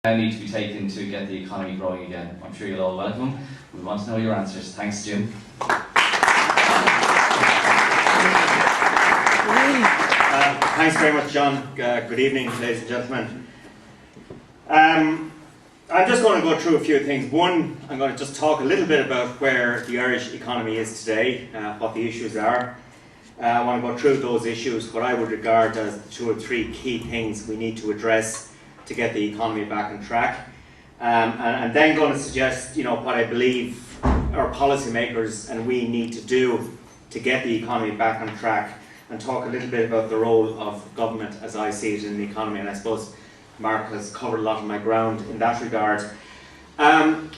need to be taken to get the economy growing again? I'm sure you'll all welcome them. We want to know your answers. Thanks, Jim. Thanks very much, John. Good evening, ladies and gentlemen. I'm just going to go through a few things. One, I'm going to just talk a little bit about where the Irish economy is today, what the issues are. I want to go through those issues, what I would regard as 2 or 3 key things we need to address to get the economy back on track. And then going to suggest, what I believe our policymakers and we need to do to get the economy back on track, and talk a little bit about the role of government as I see it in the economy. And I suppose Mark has covered a lot of my ground in that regard.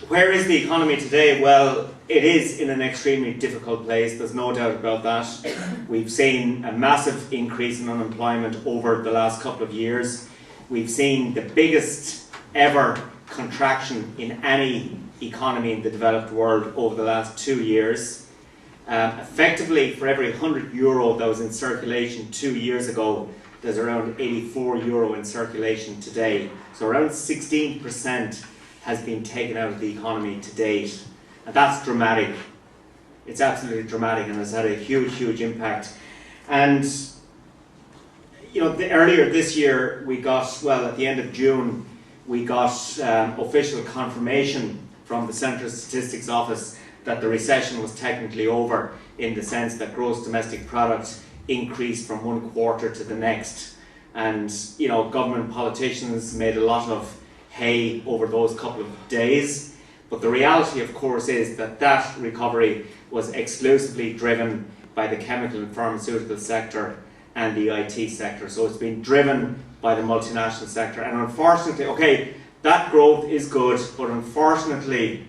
Where is the economy today? Well, it is in an extremely difficult place, there's no doubt about that. We've seen a massive increase in unemployment over the last couple of years. We've seen the biggest ever contraction in any economy in the developed world over the last 2 years. Effectively, for every €100 that was in circulation 2 years ago, there's around €84 in circulation today. So around 16% has been taken out of the economy to date. And that's dramatic. It's absolutely dramatic, and has had a huge, huge impact. And earlier this year, we got, at the end of June, we got official confirmation from the Central Statistics Office that the recession was technically over, in the sense that gross domestic product increased from one quarter to the next. And, government politicians made a lot of hay over those couple of days. But the reality, of course, is that that recovery was exclusively driven by the chemical and pharmaceutical sector and the IT sector. So it's been driven by the multinational sector. And unfortunately, that growth is good, but unfortunately,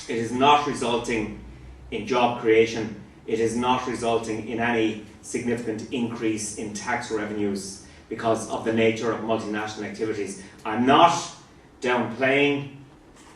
it is not resulting in job creation. It is not resulting in any significant increase in tax revenues because of the nature of multinational activities. I'm not downplaying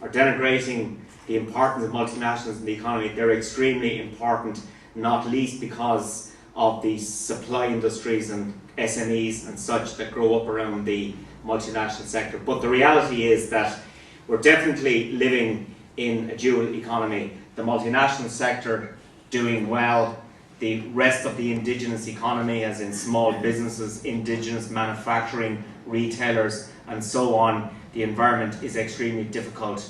or denigrating the importance of multinationals in the economy. They're extremely important, not least because of the supply industries and SMEs and such that grow up around the multinational sector. But the reality is that we're definitely living in a dual economy. The multinational sector doing well, the rest of the indigenous economy, as in small businesses, indigenous manufacturing, retailers, and so on, the environment is extremely difficult.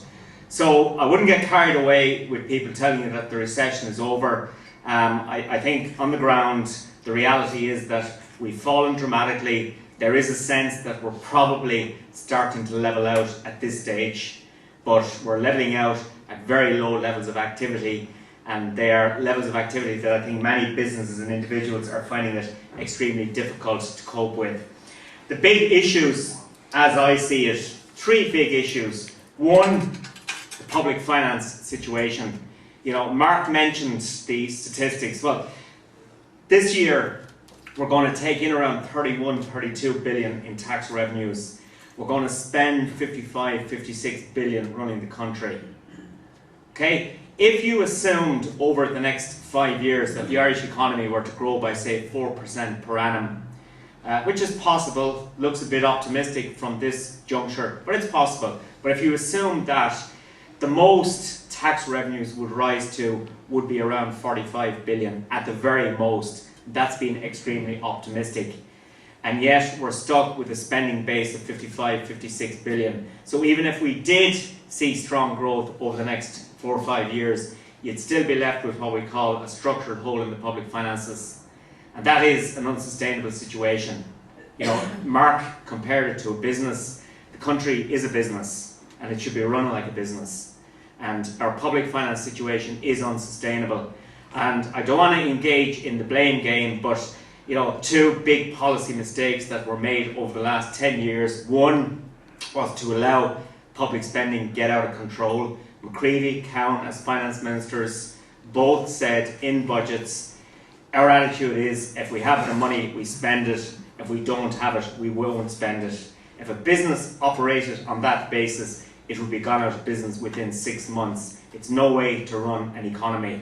So I wouldn't get carried away with people telling you that the recession is over. I think on the ground, the reality is that we've fallen dramatically. There is a sense that we're probably starting to level out at this stage, but we're leveling out at very low levels of activity, and they are levels of activity that I think many businesses and individuals are finding it extremely difficult to cope with. The big issues, as I see it, 3 big issues. One, the public finance situation. Mark mentioned the statistics. Well, this year we're going to take in around 32 billion in tax revenues. We're going to spend 56 billion running the country. Okay? If you assumed over the next 5 years that the Irish economy were to grow by, say, 4% per annum, which is possible, looks a bit optimistic from this juncture, but it's possible. But if you assume that the most tax revenues would rise to would be around 45 billion at the very most, that's been extremely optimistic. And yet we're stuck with a spending base of 56 billion. So even if we did see strong growth over the next 4 or 5 years, you'd still be left with what we call a structural hole in the public finances. And that is an unsustainable situation. Mark compared it to a business. The country is a business, and it should be run like a business. And our public finance situation is unsustainable. And I don't want to engage in the blame game, but 2 big policy mistakes that were made over the last 10 years. One was to allow public spending get out of control. McCreevy, Cowan as finance ministers both said in budgets, our attitude is if we have the money, we spend it. If we don't have it, we won't spend it. If a business operated on that basis, it would be gone out of business within 6 months. It's no way to run an economy.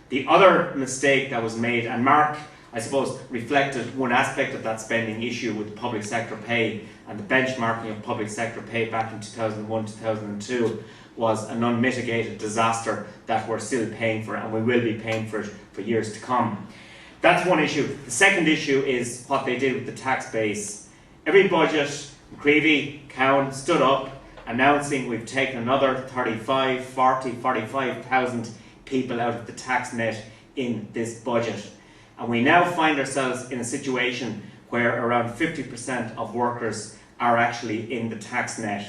The other mistake that was made, and Mark I suppose, reflected one aspect of that spending issue with public sector pay, and the benchmarking of public sector pay back in 2001-2002 was an unmitigated disaster that we're still paying for, and we will be paying for it for years to come. That's one issue. The second issue is what they did with the tax base. Every budget, Creevy, Cowan stood up announcing we've taken another 35, 40, 45,000 people out of the tax net in this budget. And we now find ourselves in a situation where around 50% of workers are actually in the tax net.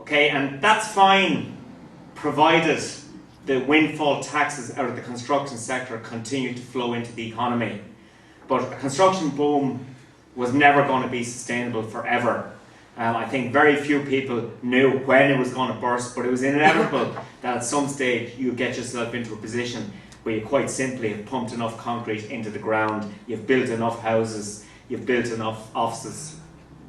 Okay, and that's fine, provided the windfall taxes out of the construction sector continue to flow into the economy. But a construction boom was never going to be sustainable forever. I think very few people knew when it was going to burst, but it was inevitable that at some stage you get yourself into a position where you quite simply have pumped enough concrete into the ground, you've built enough houses, you've built enough offices,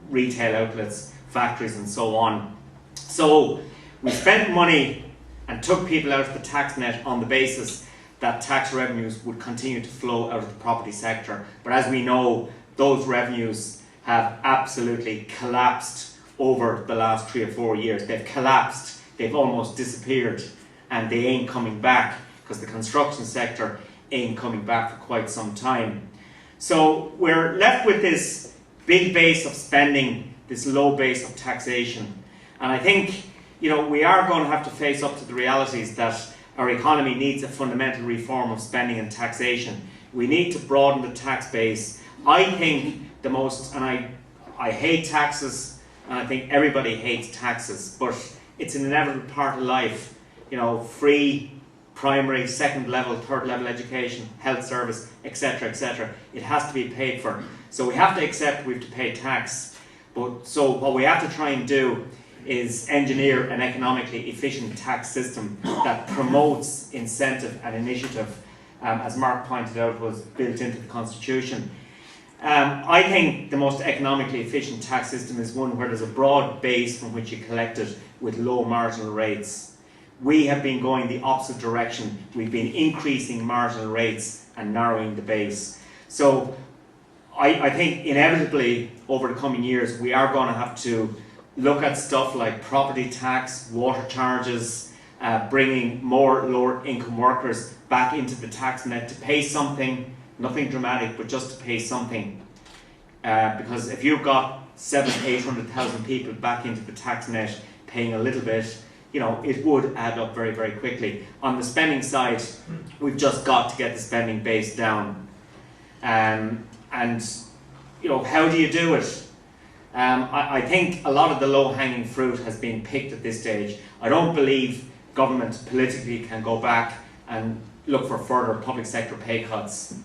retail outlets, factories and so on. So we spent money and took people out of the tax net on the basis that tax revenues would continue to flow out of the property sector. But as we know, those revenues have absolutely collapsed over the last 3 or 4 years. They've collapsed, they've almost disappeared, and they ain't coming back because the construction sector ain't coming back for quite some time. So we're left with this big base of spending, this low base of taxation. And I think, you know, we are going to have to face up to the realities that our economy needs a fundamental reform of spending and taxation. We need to broaden the tax base. I think the most, and I hate taxes, and I think everybody hates taxes, but it's an inevitable part of life. You know, free primary, second level, third level education, health service, etc., etc. It has to be paid for. So we have to accept we have to pay tax. But so what we have to try and do is engineer an economically efficient tax system that promotes incentive and initiative, as Mark pointed out, was built into the Constitution. I think the most economically efficient tax system is one where there's a broad base from which you collect it with low marginal rates. We have been going the opposite direction. We've been increasing marginal rates and narrowing the base. So I think inevitably over the coming years we are going to have to look at stuff like property tax, water charges, bringing more lower income workers back into the tax net to pay something, nothing dramatic, but just to pay something. Because if you've got 700,000-800,000 people back into the tax net paying a little bit, you know, it would add up very, very quickly. On the spending side, we've just got to get the spending base down. And, you know, how do you do it? I think a lot of the low-hanging fruit has been picked at this stage. I don't believe government politically can go back and look for further public sector pay cuts.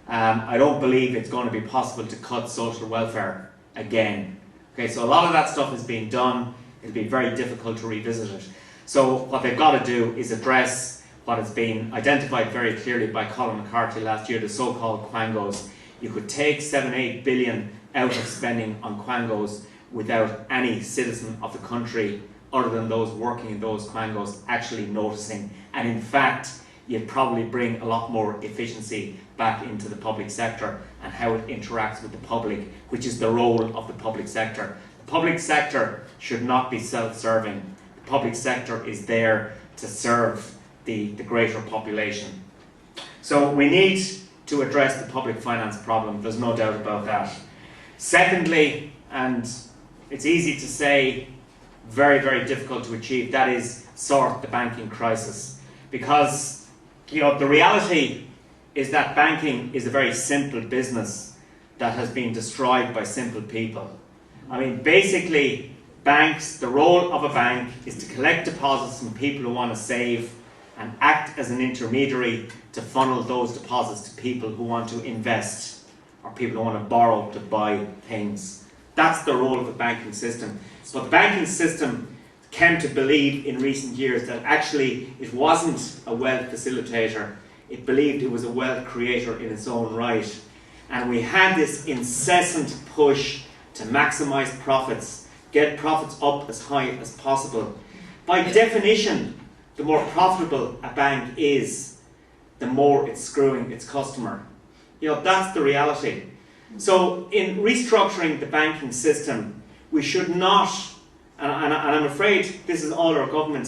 I don't believe it's going to be possible to cut social welfare again. Okay, so a lot of that stuff has been done. It'll be very difficult to revisit it. So what they've got to do is address what has been identified very clearly by Colin McCarthy last year, the so-called quangos. You could take 7-8 billion out of spending on quangos without any citizen of the country other than those working in those quangos actually noticing. And in fact, you'd probably bring a lot more efficiency back into the public sector and how it interacts with the public, which is the role of the public sector. The public sector should not be self-serving. The public sector is there to serve the greater population. So we need to address the public finance problem, there's no doubt about that. Secondly, and it's easy to say, very, very difficult to achieve, that is sort the banking crisis. Because, you know, the reality is that banking is a very simple business that has been destroyed by simple people. I mean, basically, banks, the role of a bank is to collect deposits from people who want to save and act as an intermediary to funnel those deposits to people who want to invest or people who want to borrow to buy things. That's the role of the banking system. So the banking system came to believe in recent years that actually it wasn't a wealth facilitator, it believed it was a wealth creator in its own right. And we had this incessant push to maximize profits, get profits up as high as possible. By definition, the more profitable a bank is, the more it's screwing its customer. You know, that's the reality. So in restructuring the banking system, we should not, and I'm afraid this is all our government's